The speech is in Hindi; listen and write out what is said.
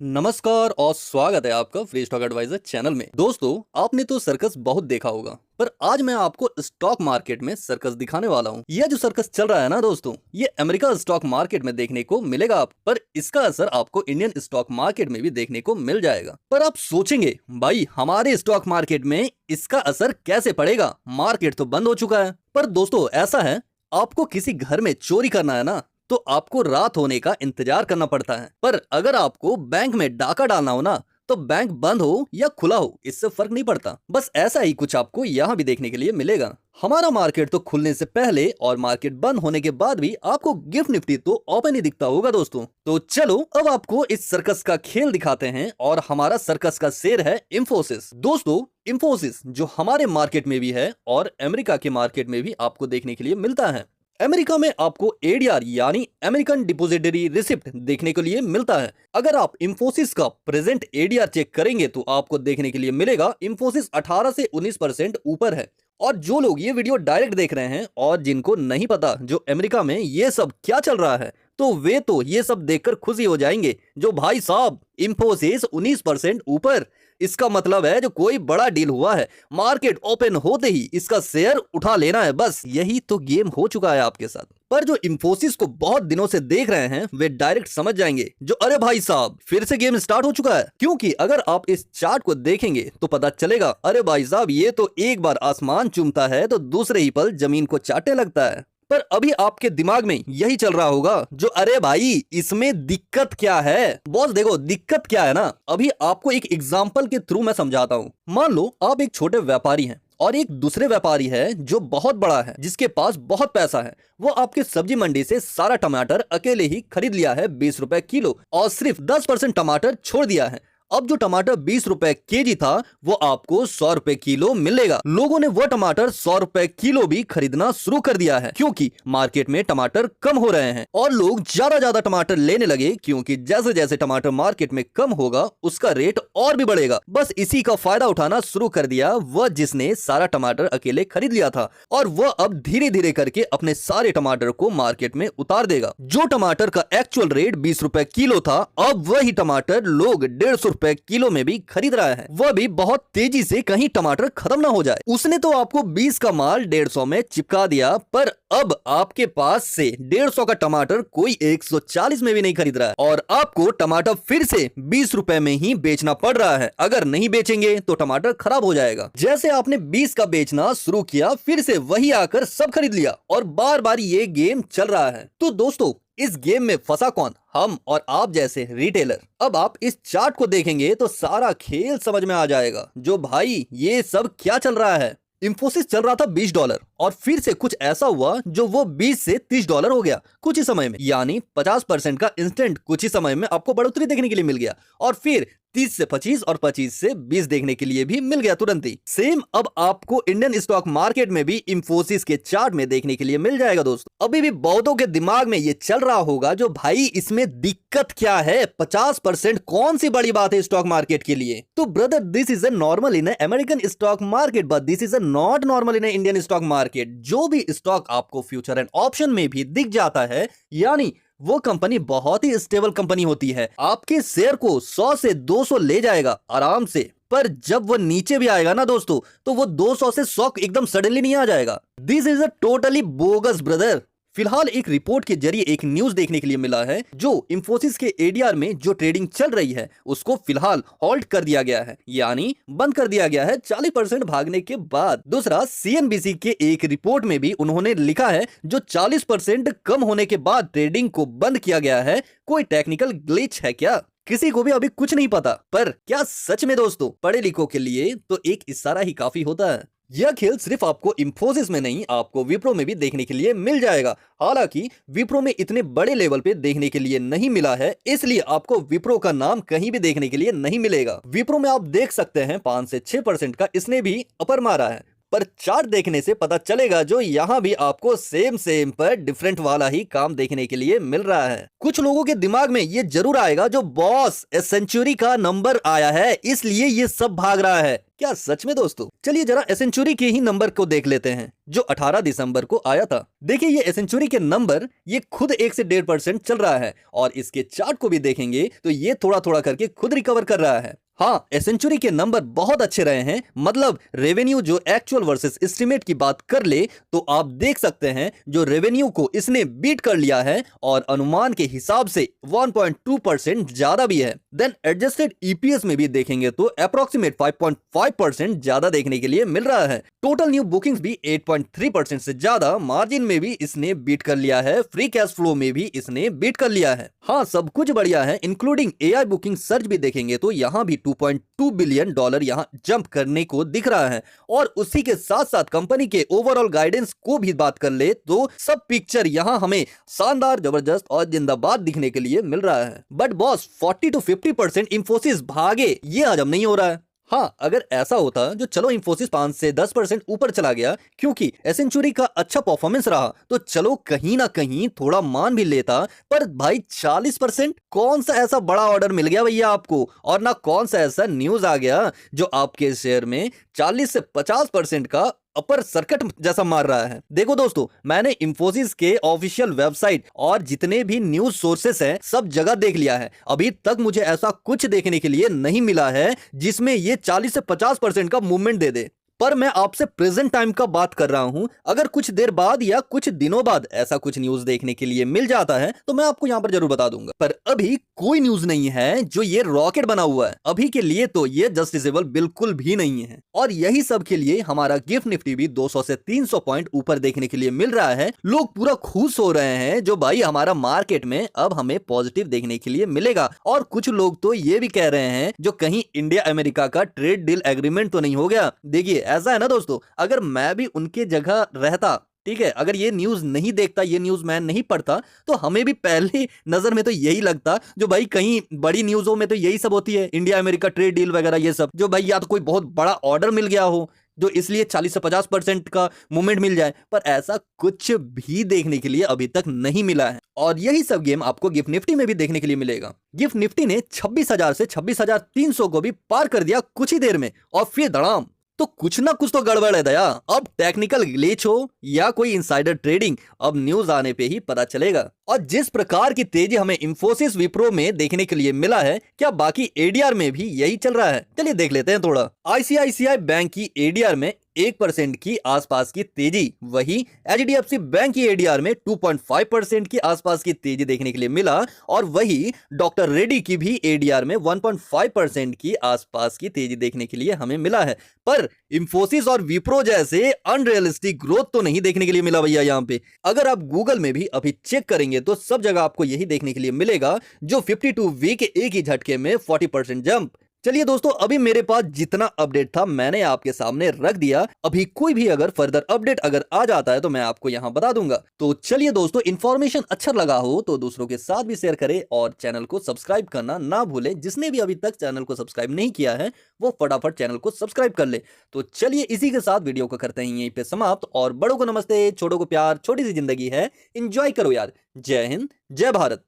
नमस्कार और स्वागत है आपका फ्री स्टॉक एडवाइजर चैनल में। दोस्तों, आपने तो सर्कस बहुत देखा होगा, पर आज मैं आपको स्टॉक मार्केट में सर्कस दिखाने वाला हूँ। यह जो सर्कस चल रहा है ना दोस्तों, ये अमेरिका स्टॉक मार्केट में देखने को मिलेगा आप, पर इसका असर आपको इंडियन स्टॉक मार्केट में भी देखने को मिल जाएगा। पर आप सोचेंगे, भाई हमारे स्टॉक मार्केट में इसका असर कैसे पड़ेगा, मार्केट तो बंद हो चुका है। पर दोस्तों ऐसा है, आपको किसी घर में चोरी करना है ना, तो आपको रात होने का इंतजार करना पड़ता है। पर अगर आपको बैंक में डाका डालना हो ना, तो बैंक बंद हो या खुला हो, इससे फर्क नहीं पड़ता। बस ऐसा ही कुछ आपको यहाँ भी देखने के लिए मिलेगा। हमारा मार्केट तो खुलने से पहले और मार्केट बंद होने के बाद भी आपको गिफ्ट निफ्टी तो ओपन ही दिखता होगा दोस्तों। तो चलो अब आपको इस सर्कस का खेल दिखाते हैं, और हमारा सर्कस का शेर है इंफोसिस। दोस्तों, इंफोसिस जो हमारे मार्केट में भी है और अमेरिका के मार्केट में भी आपको देखने के लिए मिलता है। अमेरिका में आपको एडीआर यानी अमेरिकन डिपोजिटरी रिसिप्ट देखने के लिए मिलता है। अगर आप इंफोसिस का प्रेजेंट एडीआर चेक करेंगे तो आपको देखने के लिए मिलेगा इंफोसिस 18 से 19% ऊपर है। और जो लोग ये वीडियो डायरेक्ट देख रहे हैं और जिनको नहीं पता जो अमेरिका में ये सब क्या चल रहा है, तो वे तो ये सब देखकर खुशी हो जाएंगे, जो भाई साहब इंफोसिस 19% ऊपर, इसका मतलब है जो कोई बड़ा डील हुआ है, मार्केट ओपन होते ही इसका शेयर उठा लेना है, बस यही तो गेम हो चुका है आपके साथ। पर जो इंफोसिस को बहुत दिनों से देख रहे हैं वे डायरेक्ट समझ जाएंगे जो अरे भाई साहब फिर से गेम स्टार्ट हो चुका है। क्योंकि अगर आप इस चार्ट को देखेंगे तो पता चलेगा, अरे भाई साहब ये तो एक बार आसमान चूमता है तो दूसरे ही पल जमीन को चाटने लगता है। पर अभी आपके दिमाग में यही चल रहा होगा जो अरे भाई इसमें दिक्कत क्या है। बॉस देखो दिक्कत क्या है ना, अभी आपको एक एग्जांपल के थ्रू मैं समझाता हूँ। मान लो आप एक छोटे व्यापारी हैं और एक दूसरे व्यापारी है जो बहुत बड़ा है, जिसके पास बहुत पैसा है। वो आपके सब्जी मंडी से सारा टमाटर अकेले ही खरीद लिया है 20 रुपए किलो, और सिर्फ 10% टमाटर छोड़ दिया है। अब जो टमाटर 20 रुपए केजी था वो आपको 100 रुपए किलो मिलेगा। लोगों ने वो टमाटर 100 रुपए किलो भी खरीदना शुरू कर दिया है, क्योंकि मार्केट में टमाटर कम हो रहे हैं और लोग ज्यादा टमाटर लेने लगे, क्योंकि जैसे जैसे टमाटर मार्केट में कम होगा उसका रेट और भी बढ़ेगा। बस इसी का फायदा उठाना शुरू कर दिया वह जिसने सारा टमाटर अकेले खरीद लिया था, और वह अब धीरे धीरे करके अपने सारे टमाटर को मार्केट में उतार देगा। जो टमाटर का एक्चुअल रेट 20 रुपए किलो था, अब वही टमाटर लोग 150 रुपए किलो में भी खरीद रहा है, वह भी बहुत तेजी से, कहीं टमाटर खत्म ना हो जाए। उसने तो आपको 20 का माल 150 में चिपका दिया, पर अब आपके पास से 150 का टमाटर कोई 140 में भी नहीं खरीद रहा है, और आपको टमाटर फिर से 20 रुपए में ही बेचना पड़ रहा है। अगर नहीं बेचेंगे तो टमाटर खराब हो जाएगा। जैसे आपने 20 का बेचना शुरू किया, फिर से वही आकर सब खरीद लिया, और बार बार ये गेम चल रहा है। तो दोस्तों इस गेम में फंसा कौन? हम और आप जैसे रिटेलर। अब आप इस चार्ट को देखेंगे तो सारा खेल समझ में आ जाएगा, जो भाई ये सब क्या चल रहा है। इंफोसिस चल रहा था $20 और फिर से कुछ ऐसा हुआ जो वो 20 से $30 हो गया कुछ ही समय में, यानी 50% का इंस्टेंट कुछ ही समय में आपको बढ़ोतरी देखने के लिए मिल गया, और फिर 30 से 25 और 25 से 20 देखने के लिए भी मिल गया तुरंत ही। सेम अब आपको इंडियन स्टॉक मार्केट में भी इंफोसिस के चार्ट में देखने के लिए मिल जाएगा। दोस्तों अभी भी बहुतों के दिमाग में ये चल रहा होगा जो भाई इसमें दिक्कत क्या है, 50% कौन सी बड़ी बात है स्टॉक मार्केट के लिए। तो brother this is a normal in American stock market, but this is a not normal in Indian stock market. जो भी स्टॉक आपको फ्यूचर एंड ऑप्शन में भी दिख जाता है, यानी वो कंपनी बहुत ही स्टेबल कंपनी होती है, आपके शेयर को 100 से 200 ले जाएगा आराम से। पर जब वो नीचे भी आएगा ना दोस्तों, तो वो 200 से 100 एकदम सडनली नहीं आ जाएगा। This is a totally bogus brother. फिलहाल एक रिपोर्ट के जरिए एक न्यूज देखने के लिए मिला है, जो इंफोसिस के एडीआर में जो ट्रेडिंग चल रही है उसको फिलहाल हॉल्ट कर दिया गया है, यानी बंद कर दिया गया है 40% भागने के बाद। दूसरा, सीएनबीसी के एक रिपोर्ट में भी उन्होंने लिखा है जो 40% कम होने के बाद ट्रेडिंग को बंद किया गया है। कोई टेक्निकल ग्लिच है क्या? किसी को भी अभी कुछ नहीं पता। पर क्या सच में दोस्तों पढ़े लिखों के लिए तो एक इशारा ही काफी होता है। यह खेल सिर्फ आपको इंफोसिस में नहीं, आपको विप्रो में भी देखने के लिए मिल जाएगा। हालांकि विप्रो में इतने बड़े लेवल पे देखने के लिए नहीं मिला है, इसलिए आपको विप्रो का नाम कहीं भी देखने के लिए नहीं मिलेगा। विप्रो में आप देख सकते हैं 5 से 6% का इसने भी अपर मारा है। पर चार्ट देखने से पता चलेगा जो यहाँ भी आपको सेम पर डिफरेंट वाला ही काम देखने के लिए मिल रहा है। कुछ लोगों के दिमाग में ये जरूर आएगा जो बॉस ए सेंचुरी का नंबर आया है इसलिए ये सब भाग रहा है। क्या सच में दोस्तों? चलिए जरा एसेंचुरी के ही नंबर को देख लेते हैं जो 18 दिसंबर को आया था। देखिए ये एसेंचुरी के नंबर ये खुद 1 से 1.5% चल रहा है और इसके चार्ट को भी देखेंगे तो ये थोड़ा थोड़ा करके खुद रिकवर कर रहा है। हाँ, एसेंचुरी के नंबर बहुत अच्छे रहे हैं, मतलब रेवेन्यू जो एक्चुअल वर्सेस एस्टिमेट की बात कर ले तो आप देख सकते हैं जो रेवेन्यू को इसने बीट कर लिया है और अनुमान के हिसाब से 1.2% ज्यादा भी है। देन एडजस्टेड ईपीएस में भी देखेंगे तो अप्रोक्सीमेट 5.5% ज्यादा देखने के लिए मिल रहा है। टोटल न्यू बुकिंग्स भी 8.3% से ज्यादा, मार्जिन में भी इसने बीट कर लिया है, फ्री कैश फ्लो में भी इसने बीट कर लिया है। हाँ, सब कुछ बढ़िया है, इंक्लूडिंग एआई बुकिंग सर्च भी देखेंगे तो यहाँ भी $2.2 बिलियन यहां जंप करने को दिख रहा है। और उसी के साथ साथ कंपनी के ओवरऑल गाइडेंस को भी बात कर ले तो सब पिक्चर यहां हमें शानदार, जबरदस्त और जिंदाबाद दिखने के लिए मिल रहा है। बट बॉस 40 to 50% इंफोसिस भागे, ये हजम नहीं हो रहा है। हाँ, अगर ऐसा होता जो चलो इंफोसिस 5 से 10% ऊपर चला गया क्योंकि एसेंचुरी का अच्छा परफॉर्मेंस रहा तो चलो कहीं ना कहीं थोड़ा मान भी लेता, पर भाई 40%? कौन सा ऐसा बड़ा ऑर्डर मिल गया भैया आपको, और ना कौन सा ऐसा न्यूज आ गया जो आपके शेयर में 40 से 50% का अपर सर्किट जैसा मार रहा है। देखो दोस्तों, मैंने इंफोसिस के ऑफिशियल वेबसाइट और जितने भी न्यूज सोर्सेस हैं सब जगह देख लिया है, अभी तक मुझे ऐसा कुछ देखने के लिए नहीं मिला है जिसमें ये 40 से 50% का मूवमेंट दे दे। पर मैं आपसे प्रेजेंट टाइम का बात कर रहा हूं, अगर कुछ देर बाद या कुछ दिनों बाद ऐसा कुछ न्यूज देखने के लिए मिल जाता है तो मैं आपको यहां पर जरूर बता दूंगा। पर अभी कोई न्यूज नहीं है जो ये रॉकेट बना हुआ है, अभी के लिए तो ये जस्टिसेबल बिल्कुल भी नहीं है। और यही सब के लिए हमारा गिफ्ट निफ्टी भी 200 से 300 पॉइंट ऊपर देखने के लिए मिल रहा है। लोग पूरा खुश हो रहे हैं जो भाई हमारा मार्केट में अब हमें पॉजिटिव देखने के लिए मिलेगा। और कुछ लोग तो ये भी कह रहे हैं जो कहीं इंडिया अमेरिका का ट्रेड डील एग्रीमेंट तो नहीं हो गया। देखिए ऐसा है ना दोस्तों, अगर मैं भी उनके जगह रहता, ठीक है, अगर ये न्यूज नहीं देखता, ये न्यूज मैं नहीं पढ़ता तो हमें भी पहले नजर में तो यही लगता जो भाई कहीं बड़ी न्यूजों में तो यही सब होती है, इंडिया अमेरिका ट्रेड डील वगैरह ये सब, जो भाई या तो कोई बहुत बड़ा ऑर्डर मिल गया हो जो इसलिए 40 से 50% का मूवमेंट मिल जाए, पर ऐसा कुछ भी देखने के लिए अभी तक नहीं मिला है। और यही सब गेम आपको गिफ्ट निफ्टी में भी देखने के लिए मिलेगा। गिफ्ट निफ्टी ने 26,000 से 26,300 को भी पार कर दिया कुछ ही देर में और फिर धड़ाम, तो कुछ ना कुछ तो गड़बड़ है दया। अब टेक्निकल ग्लिच हो या कोई इनसाइडर ट्रेडिंग, अब न्यूज आने पे ही पता चलेगा। और जिस प्रकार की तेजी हमें इंफोसिस विप्रो में देखने के लिए मिला है, क्या बाकी एडीआर में भी यही चल रहा है? चलिए देख लेते हैं थोड़ा। आईसीआईसीआई बैंक की एडीआर में 1% की आसपास की तेजी, वही एचडीएफसी बैंक की एडीआर में 2.5% की आसपास की तेजी देखने के लिए मिला, और वही डॉक्टर रेड्डी की भी एडीआर में 1.5% की आसपास की तेजी देखने के लिए हमें मिला है। पर इंफोसिस और विप्रो जैसे अनरियलिस्टिक ग्रोथ तो नहीं देखने के लिए मिला भैया यहाँ पे। अगर आप गूगल में भी अभी चेक करेंगे तो सब जगह आपको यही देखने के लिए मिलेगा जो 52 वीक एक ही झटके में 40% जंप। चलिए दोस्तों, अभी मेरे पास जितना अपडेट था मैंने आपके सामने रख दिया। अभी कोई भी अगर फर्दर अपडेट अगर आ जाता है तो मैं आपको यहां बता दूंगा। तो चलिए दोस्तों, इन्फॉर्मेशन अच्छा लगा हो तो दूसरों के साथ भी शेयर करें और चैनल को सब्सक्राइब करना ना भूले। जिसने भी अभी तक चैनल को सब्सक्राइब नहीं किया है वो फटाफट चैनल को सब्सक्राइब कर ले। तो चलिए इसी के साथ वीडियो को करते हैं यहीं पे समाप्त। और बड़ों को नमस्ते, छोटों को प्यार, छोटी सी जिंदगी है, एंजॉय करो यार। जय हिंद, जय भारत।